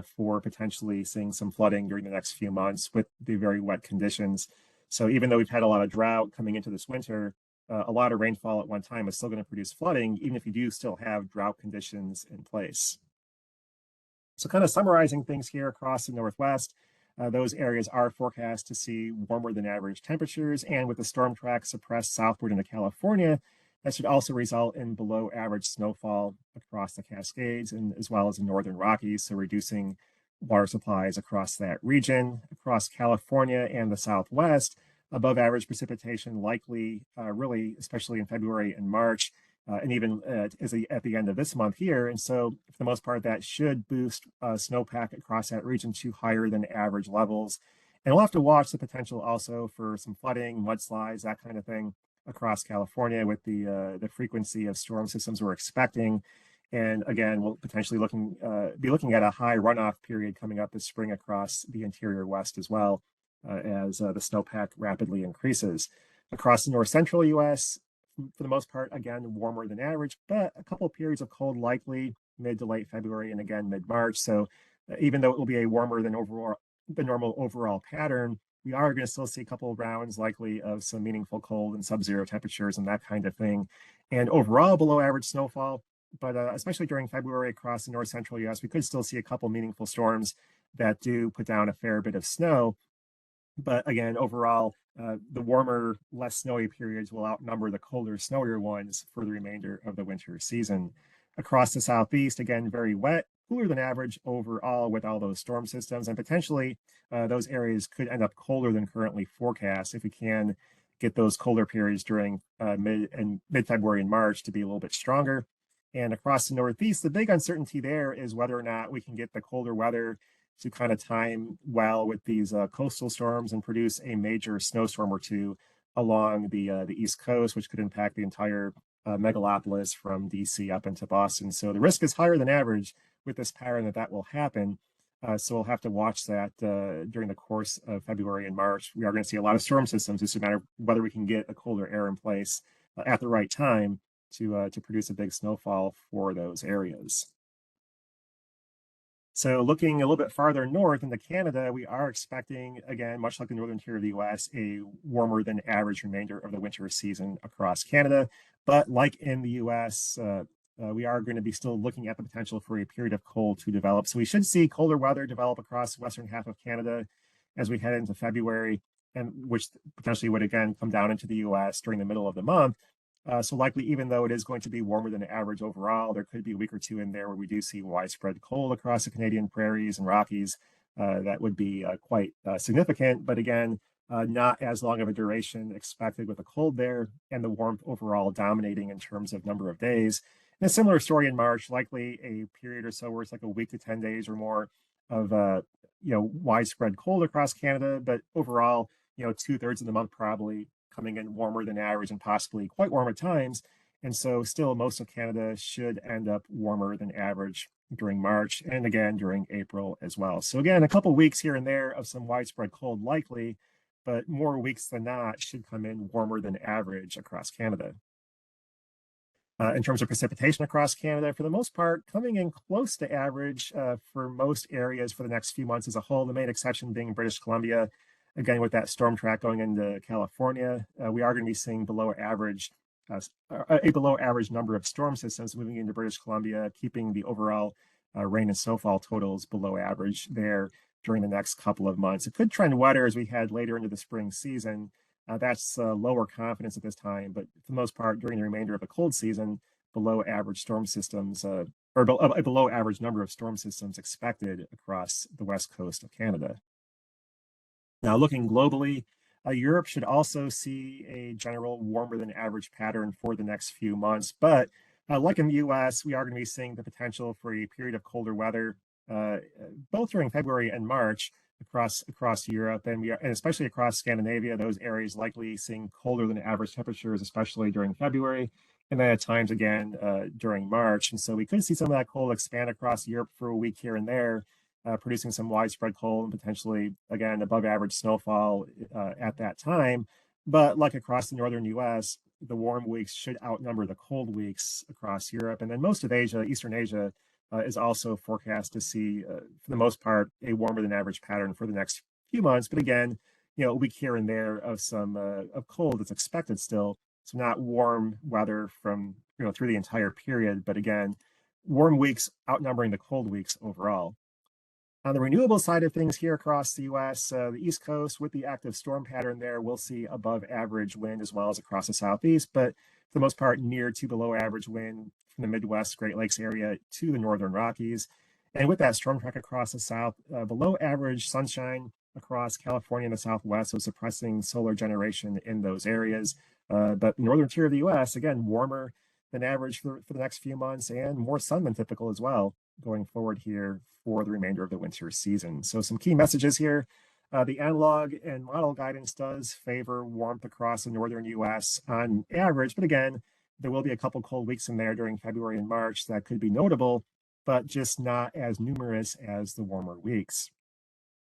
for potentially seeing some flooding during the next few months with the very wet conditions. So even though we've had a lot of drought coming into this winter, a lot of rainfall at one time is still going to produce flooding, even if you do still have drought conditions in place. So kind of summarizing things here across the Northwest, those areas are forecast to see warmer than average temperatures, and with the storm track suppressed southward into California, that should also result in below average snowfall across the Cascades and as well as the northern Rockies, so reducing water supplies across that region. Across California and the Southwest, above average precipitation likely, really, especially in February and March, and even at the end of this month here. And so, for the most part, that should boost snowpack across that region to higher than average levels. And we'll have to watch the potential also for some flooding, mudslides, that kind of thing across California with the frequency of storm systems we're expecting. And again, we'll potentially be looking at a high runoff period coming up this spring across the interior West as well, as the snowpack rapidly increases. Across the north central U.S., for the most part, again, warmer than average, but a couple of periods of cold likely mid to late February and again mid-March. So even though it will be a warmer than the normal overall pattern, we are going to still see a couple of rounds likely of some meaningful cold and sub-zero temperatures and that kind of thing. And overall below average snowfall, but especially during February across the north central U.S., we could still see a couple meaningful storms that do put down a fair bit of snow. But again, overall, the warmer, less snowy periods will outnumber the colder, snowier ones for the remainder of the winter season. Across the southeast, again, very wet, cooler than average overall with all those storm systems, and potentially those areas could end up colder than currently forecast if we can get those colder periods during mid-February and March to be a little bit stronger. And across the Northeast, the big uncertainty there is whether or not we can get the colder weather to kind of time well with these coastal storms and produce a major snowstorm or two along the East Coast, which could impact the entire megalopolis from DC up into Boston. So the risk is higher than average with this pattern that will happen. So we'll have to watch that during the course of February and March. We are going to see a lot of storm systems. It's a matter of whether we can get a colder air in place at the right time to produce a big snowfall for those areas. So looking a little bit farther north into Canada, we are expecting, again, much like the northern tier of the US, a warmer than average remainder of the winter season across Canada. But like in the US, we are going to be still looking at the potential for a period of cold to develop. So we should see colder weather develop across the western half of Canada as we head into February, and which potentially would again come down into the US during the middle of the month. So likely, even though it is going to be warmer than average overall, there could be a week or two in there where we do see widespread cold across the Canadian prairies and Rockies. That would be quite significant, but again, not as long of a duration expected with the cold there and the warmth overall dominating in terms of number of days. And a similar story in March, likely a period or so where it's like a week to 10 days or more of widespread cold across Canada, but overall, 2/3 of the month probably coming in warmer than average and possibly quite warm at times. And so still most of Canada should end up warmer than average during March and again during April as well. So again, a couple weeks here and there of some widespread cold likely, but more weeks than not should come in warmer than average across Canada. In terms of precipitation across Canada, for the most part, coming in close to average for most areas for the next few months as a whole, the main exception being British Columbia. Again, with that storm track going into California, we are going to be seeing a below average number of storm systems moving into British Columbia, keeping the overall rain and snowfall totals below average there during the next couple of months. It could trend wetter as we head later into the spring season. That's lower confidence at this time, but for the most part, during the remainder of the cold season, below average storm systems, or a below average number of storm systems expected across the west coast of Canada. Now, looking globally, Europe should also see a general warmer than average pattern for the next few months. But like in the US, we are going to be seeing the potential for a period of colder weather, both during February and March across Europe, and especially across Scandinavia. Those areas likely seeing colder than average temperatures, especially during February, and then at times again during March. And so we could see some of that cold expand across Europe for a week here and there, producing some widespread cold and potentially, again, above average snowfall at that time. But like across the northern US, the warm weeks should outnumber the cold weeks across Europe. And then most of Asia, Eastern Asia, is also forecast to see, for the most part, a warmer than average pattern for the next few months. But again, a week here and there of some of cold that's expected still. So not warm weather from, through the entire period, but again, warm weeks outnumbering the cold weeks overall. On the renewable side of things here across the US, the East Coast with the active storm pattern there, we'll see above average wind as well as across the Southeast, but for the most part near to below average wind from the Midwest, Great Lakes area to the Northern Rockies. And with that storm track across the South, below average sunshine across California and the Southwest, so suppressing solar generation in those areas. But the northern tier of the US, again, warmer than average for the next few months and more sun than typical as well going forward here for the remainder of the winter season. So some key messages here. The analog and model guidance does favor warmth across the northern US on average, but again, there will be a couple cold weeks in there during February and March that could be notable, but just not as numerous as the warmer weeks.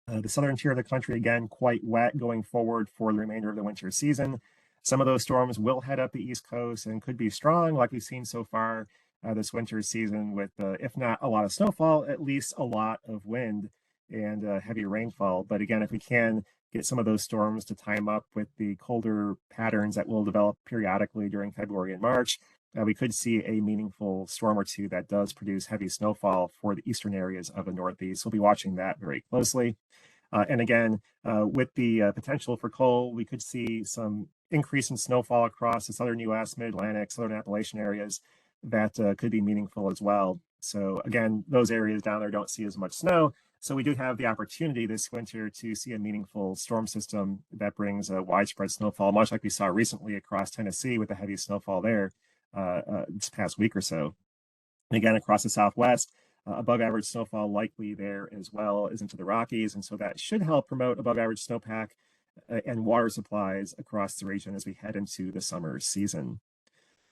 The southern tier of the country, again, quite wet going forward for the remainder of the winter season. Some of those storms will head up the East Coast and could be strong, like we've seen so far this winter season, with, if not a lot of snowfall, at least a lot of wind and heavy rainfall. But again, if we can get some of those storms to time up with the colder patterns that will develop periodically during February and March, we could see a meaningful storm or two that does produce heavy snowfall for the eastern areas of the Northeast. We'll be watching that very closely. And again, with the potential for cold, we could see some increase in snowfall across the southern U.S., mid-Atlantic, southern Appalachian areas that could be meaningful as well. So again, those areas down there don't see as much snow. So we do have the opportunity this winter to see a meaningful storm system that brings a widespread snowfall, much like we saw recently across Tennessee with the heavy snowfall there this past week or so. And again, across the Southwest, above average snowfall likely there as well as into the Rockies. And so that should help promote above average snowpack and water supplies across the region as we head into the summer season.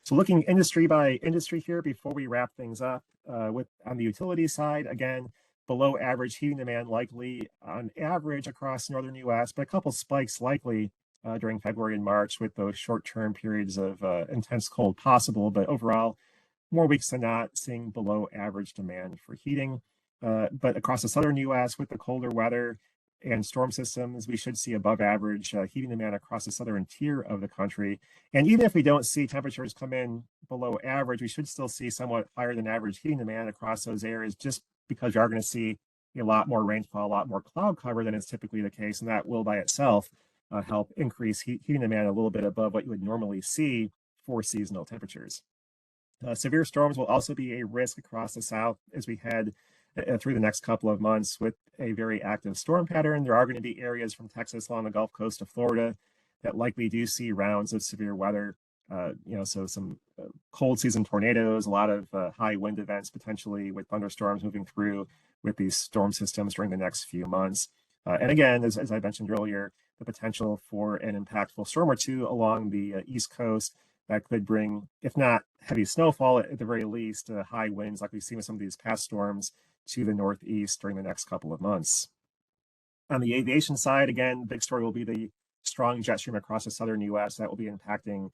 So looking industry by industry here before we wrap things up, on the utility side, again, below average heating demand likely on average across northern US, but a couple spikes likely during February and March with those short-term periods of intense cold possible. But overall, more weeks than not seeing below average demand for heating. But across the southern US with the colder weather and storm systems, we should see above average heating demand across the southern tier of the country. And even if we don't see temperatures come in below average, we should still see somewhat higher than average heating demand across those areas, just because you are going to see a lot more rainfall, a lot more cloud cover than is typically the case. And that will by itself help increase heating demand a little bit above what you would normally see for seasonal temperatures. Severe storms will also be a risk across the South as we head through the next couple of months with a very active storm pattern. There are going to be areas from Texas along the Gulf Coast to Florida that likely do see rounds of severe weather. So some cold season tornadoes, a lot of high wind events potentially with thunderstorms moving through with these storm systems during the next few months. And again, as I mentioned earlier, the potential for an impactful storm or two along the East Coast that could bring, if not heavy snowfall, at the very least, high winds like we've seen with some of these past storms to the Northeast during the next couple of months. On the aviation side, again, the big story will be the strong jet stream across the southern U.S. that will be impacting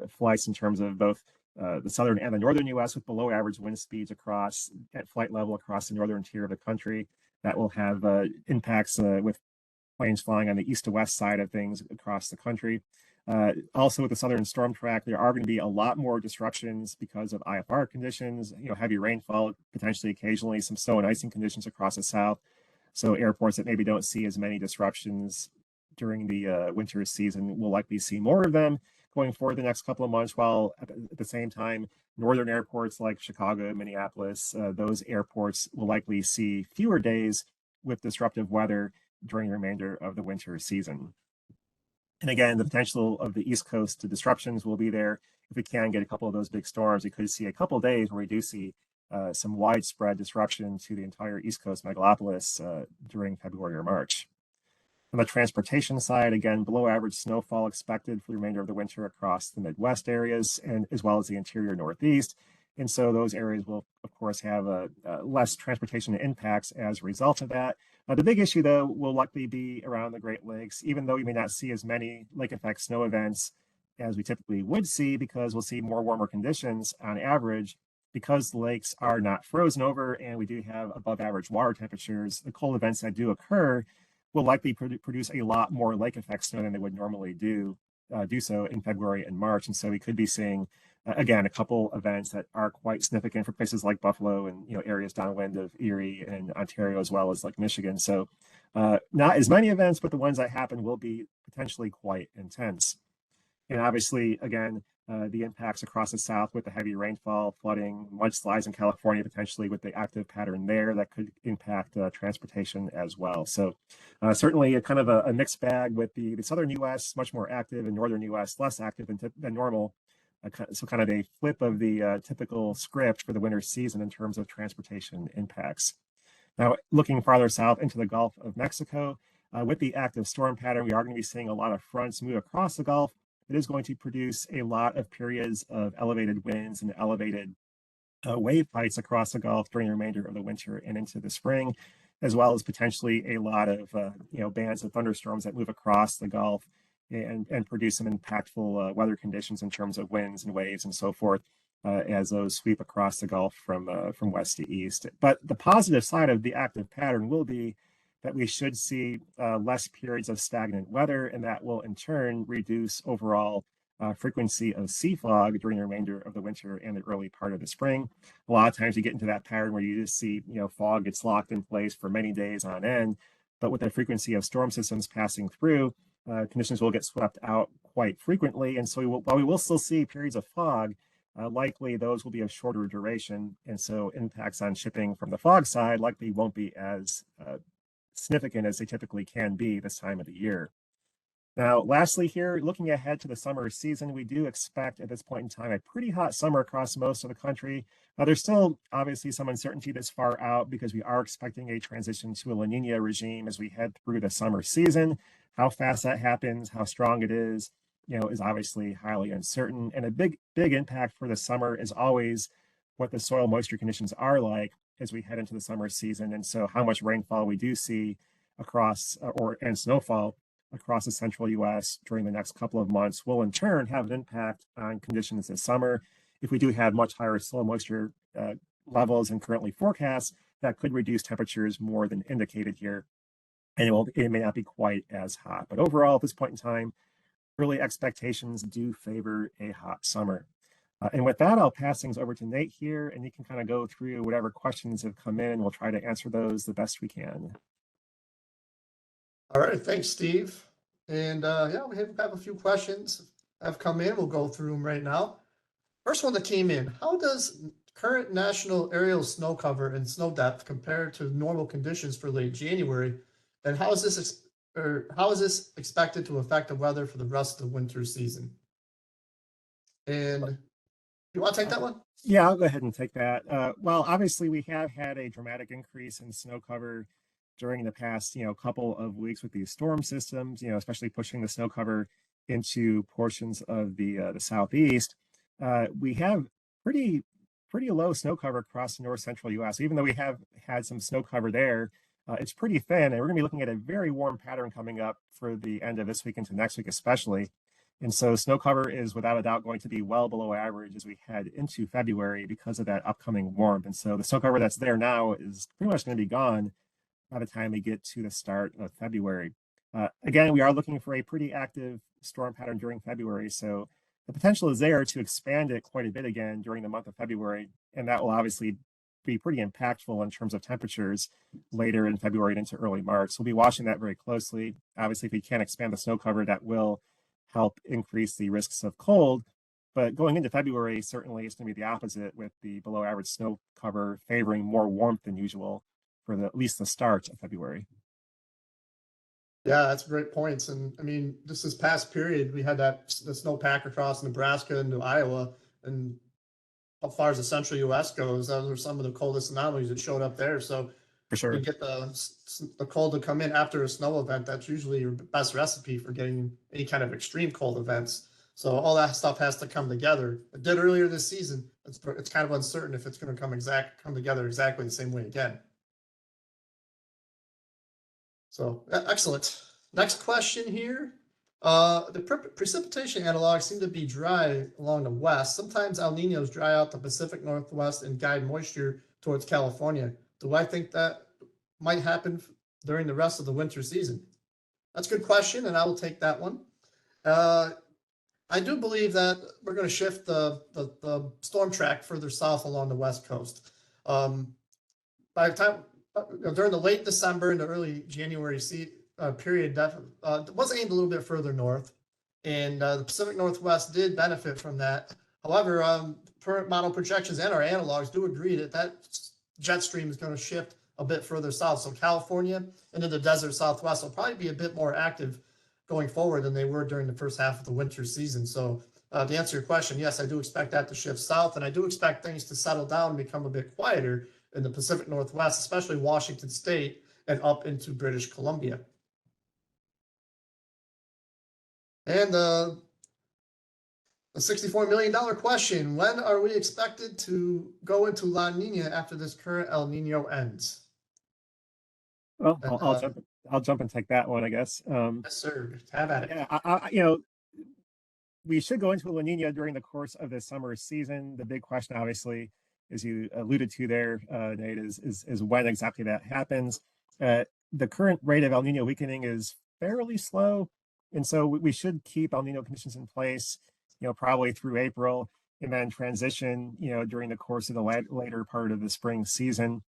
flights in terms of both the southern and the northern U.S. with below average wind speeds at flight level across the northern tier of the country. That will have impacts with planes flying on the east to west side of things across the country. Also with the southern storm track, there are going to be a lot more disruptions because of IFR conditions, heavy rainfall, potentially occasionally some snow and icing conditions across the South. So airports that maybe don't see as many disruptions during the winter season will likely see more of them going forward the next couple of months, while at the same time, northern airports like Chicago, Minneapolis, those airports will likely see fewer days with disruptive weather during the remainder of the winter season. And again, the potential of the East Coast to disruptions will be there. If we can get a couple of those big storms, we could see a couple of days where we do see some widespread disruption to the entire East Coast megalopolis during February or March. On the transportation side, again, below average snowfall expected for the remainder of the winter across the Midwest areas and as well as the interior Northeast. And so those areas will, of course, have less transportation impacts as a result of that. The big issue, though, will likely be around the Great Lakes, even though we may not see as many lake effect snow events as we typically would see, because we'll see more warmer conditions on average. Because the lakes are not frozen over and we do have above average water temperatures, the cold events that do occur will likely produce a lot more lake effect snow than they would normally do so in February and March. And so we could be seeing again, a couple events that are quite significant for places like Buffalo and areas downwind of Erie and Ontario, as well as like Michigan. So not as many events, but the ones that happen will be potentially quite intense. And obviously, again, the impacts across the south with the heavy rainfall, flooding, mudslides in California, potentially with the active pattern there that could impact transportation as well. So certainly a kind of a mixed bag with the southern U.S. much more active and northern U.S. less active than normal. So kind of a flip of the typical script for the winter season in terms of transportation impacts. Now, looking farther south into the Gulf of Mexico, with the active storm pattern, we are going to be seeing a lot of fronts move across the Gulf. It is going to produce a lot of periods of elevated winds and elevated wave heights across the Gulf during the remainder of the winter and into the spring, as well as potentially a lot of bands of thunderstorms that move across the Gulf and produce some impactful weather conditions in terms of winds and waves and so forth as those sweep across the Gulf from west to east. But the positive side of the active pattern will be that we should see less periods of stagnant weather, and that will in turn reduce overall frequency of sea fog during the remainder of the winter and the early part of the spring. A lot of times you get into that pattern where you just see, fog gets locked in place for many days on end. But with the frequency of storm systems passing through, conditions will get swept out quite frequently. And so while we will still see periods of fog, likely those will be of shorter duration. And so impacts on shipping from the fog side likely won't be as significant as they typically can be this time of the year. Now, lastly here, looking ahead to the summer season, we do expect at this point in time a pretty hot summer across most of the country. There's still obviously some uncertainty this far out because we are expecting a transition to a La Nina regime as we head through the summer season. How fast that happens, how strong it is obviously highly uncertain. And a big impact for the summer is always what the soil moisture conditions are like as we head into the summer season. And so how much rainfall we do see across and snowfall across the central U.S. during the next couple of months will in turn have an impact on conditions this summer. If we do have much higher soil moisture levels than currently forecast, that could reduce temperatures more than indicated here. And it may not be quite as hot. But overall, at this point in time, early expectations do favor a hot summer. And with that, I'll pass things over to Nate here, and you can kind of go through whatever questions have come in. We'll try to answer those the best we can. All right, thanks, Steve. And we have a few questions have come in. We'll go through them right now. First one that came in: how does current national aerial snow cover and snow depth compare to normal conditions for late January? And how is this expected to affect the weather for the rest of the winter season? And you want to take that one? Yeah, I'll go ahead and take that. Well, obviously, we have had a dramatic increase in snow cover during the past, couple of weeks with these storm systems, especially pushing the snow cover into portions of the southeast. We have pretty low snow cover across the north central U.S. Even though we have had some snow cover there, it's pretty thin, and we're going to be looking at a very warm pattern coming up for the end of this week into next week, especially. And so snow cover is without a doubt going to be well below average as we head into February because of that upcoming warmth. And so the snow cover that's there now is pretty much going to be gone by the time we get to the start of February. Again, we are looking for a pretty active storm pattern during February. So the potential is there to expand it quite a bit again during the month of February. And that will obviously be pretty impactful in terms of temperatures later in February and into early March. So we'll be watching that very closely. Obviously, if we can expand the snow cover, that will help increase the risks of cold. But going into February, certainly it's going to be the opposite, with the below average snow cover favoring more warmth than usual for at least the start of February. Yeah, that's great points. And I mean, just this past period, we had the snowpack across Nebraska into Iowa, and as far as the central U.S. goes, those were some of the coldest anomalies that showed up there. So for sure, you get the cold to come in after a snow event. That's usually your best recipe for getting any kind of extreme cold events. So all that stuff has to come together. It did earlier this season. It's kind of uncertain if it's going to come together exactly the same way again. So excellent. Next question here. The precipitation analogs seem to be dry along the west. Sometimes El Niños dry out the Pacific Northwest and guide moisture towards California. Do I think that might happen during the rest of the winter season? That's a good question, and I will take that one. I do believe that we're going to shift the storm track further south along the west coast. By the time during the late December and the early January period, was aimed a little bit further north. and the Pacific Northwest did benefit from that. However, current model projections and our analogs do agree that that jet stream is going to shift a bit further south. So California into the desert Southwest will probably be a bit more active going forward than they were during the first half of the winter season. So to answer your question, yes, I do expect that to shift south, and I do expect things to settle down and become a bit quieter in the Pacific Northwest, especially Washington State and up into British Columbia. And the $64 million question, when are we expected to go into La Nina after this current El Nino ends? Well, And, I'll jump and take that one, I guess. yes, sir. Have at it. Yeah, we should go into La Nina during the course of the summer season. The big question, obviously, as you alluded to there, Nate, is when exactly that happens. The current rate of El Nino weakening is fairly slow, and so we should keep El Nino conditions in place, probably through April, and then transition, during the course of the later part of the spring season.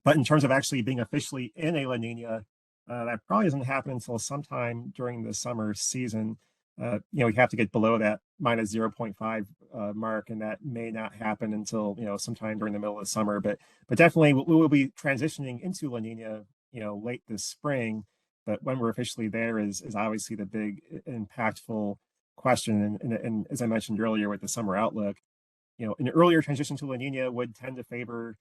But in terms of actually being officially in a La Nina, that probably doesn't happen until sometime during the summer season. We have to get below that minus 0.5 mark, and that may not happen until sometime during the middle of the summer. But definitely we will be transitioning into La Nina, late this spring. But when we're officially there is obviously the big impactful question. And as I mentioned earlier with the summer outlook, an earlier transition to La Nina would tend to favor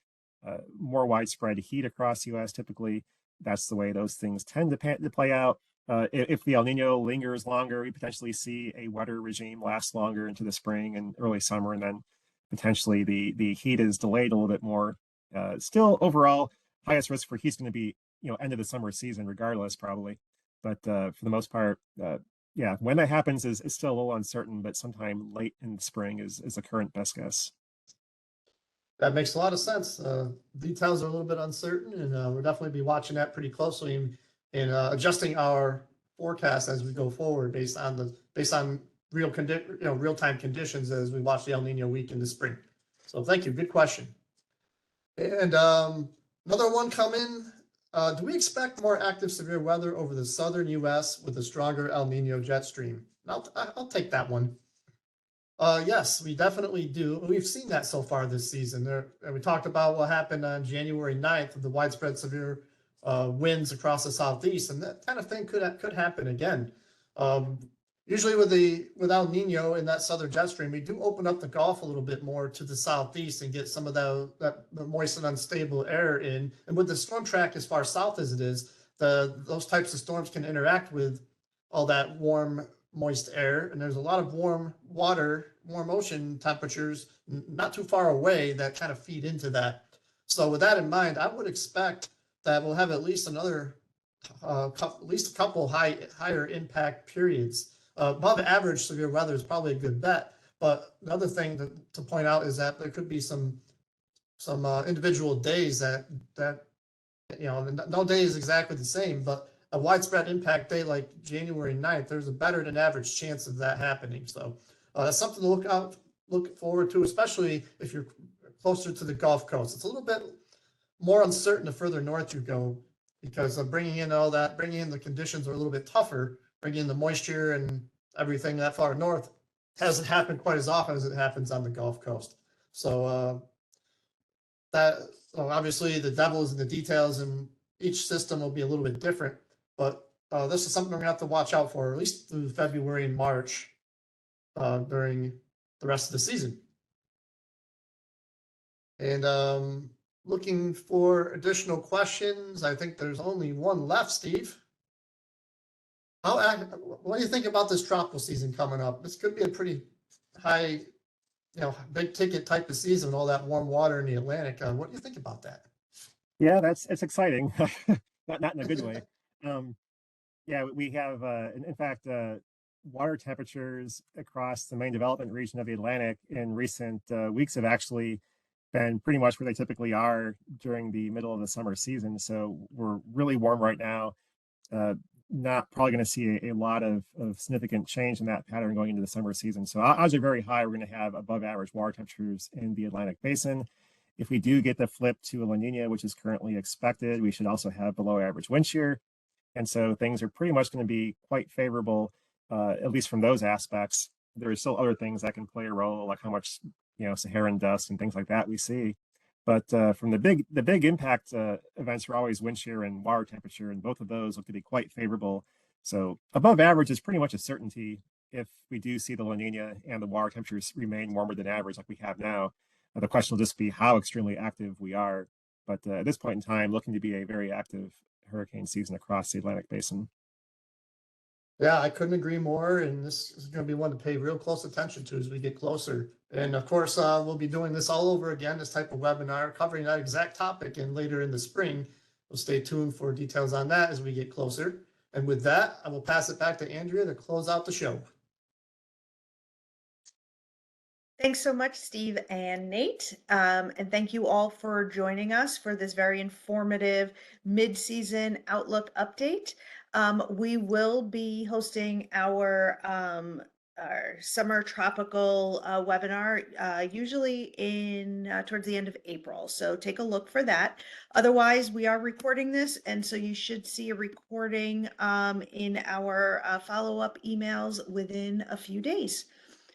more widespread heat across the U.S. Typically, that's the way those things tend to play out. If the El Nino lingers longer, we potentially see a wetter regime last longer into the spring and early summer, and then potentially the heat is delayed a little bit more. Still, overall, highest risk for heat is going to be end of the summer season, regardless, probably. But for the most part, yeah, when that happens is still a little uncertain, but sometime late in the spring is the current best guess. That makes a lot of sense. Details are a little bit uncertain, and we'll definitely be watching that pretty closely and adjusting our forecast as we go forward based on real time conditions as we watch the El Nino week in the spring. So thank you. Good question. And another one come in. Do we expect more active severe weather over the southern U.S. with a stronger El Nino jet stream? I'll take that one. Yes, we definitely do. We've seen that so far this season. We talked about what happened on January 9th with the widespread severe winds across the southeast, and that kind of thing could happen again. Usually with El Nino in that southern jet stream, we do open up the Gulf a little bit more to the southeast and get some of that moist and unstable air in. And with the storm track as far south as it is, those types of storms can interact with all that warm, moist air. And there's a lot of warm water, warm ocean temperatures not too far away that kind of feed into that. So with that in mind, I would expect that we'll have at least another, at least a couple higher impact periods. Above average severe weather is probably a good bet. But the other thing to point out is that there could be some individual days that no day is exactly the same, but a widespread impact day like January 9th, there's a better than average chance of that happening. So that's something to look forward to, especially if you're closer to the Gulf Coast. It's a little bit more uncertain the further north you go, because of bringing in the conditions are a little bit tougher. Bringing in the moisture and everything that far north hasn't happened quite as often as it happens on the Gulf Coast. So obviously the devil is in the details, and each system will be a little bit different. But this is something we're gonna have to watch out for, at least through February and March, during the rest of the season. And looking for additional questions. I think there's only one left, Steve. What do you think about this tropical season coming up? This could be a pretty high, big ticket type of season with all that warm water in the Atlantic. What do you think about that? Yeah, it's exciting, not in a good way. Yeah, we have, in fact, water temperatures across the main development region of the Atlantic in recent weeks have actually been pretty much where they typically are during the middle of the summer season. So we're really warm right now. Not probably going to see a lot of significant change in that pattern going into the summer season. So odds are very high we're going to have above average water temperatures in the Atlantic basin. If we do get the flip to a La Nina, which is currently expected, we should also have below average wind shear. And so things are pretty much going to be quite favorable at least from those aspects. There are still other things that can play a role, like how much, Saharan dust and things like that we see. But from the big impact events are always wind shear and water temperature, and both of those look to be quite favorable. So above average is pretty much a certainty if we do see the La Nina and the water temperatures remain warmer than average like we have now. The question will just be how extremely active we are. But at this point in time, looking to be a very active hurricane season across the Atlantic Basin. Yeah, I couldn't agree more. And this is going to be one to pay real close attention to as we get closer. And of course, we'll be doing this all over again, this type of webinar covering that exact topic and later in the spring. So stay tuned for details on that as we get closer. And with that, I will pass it back to Andrea to close out the show. Thanks so much, Steve and Nate. And thank you all for joining us for this very informative mid-season outlook update. We will be hosting our summer tropical webinar usually in towards the end of April. So take a look for that. Otherwise, we are recording this, and so you should see a recording in our follow-up emails within a few days.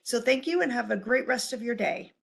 So thank you and have a great rest of your day.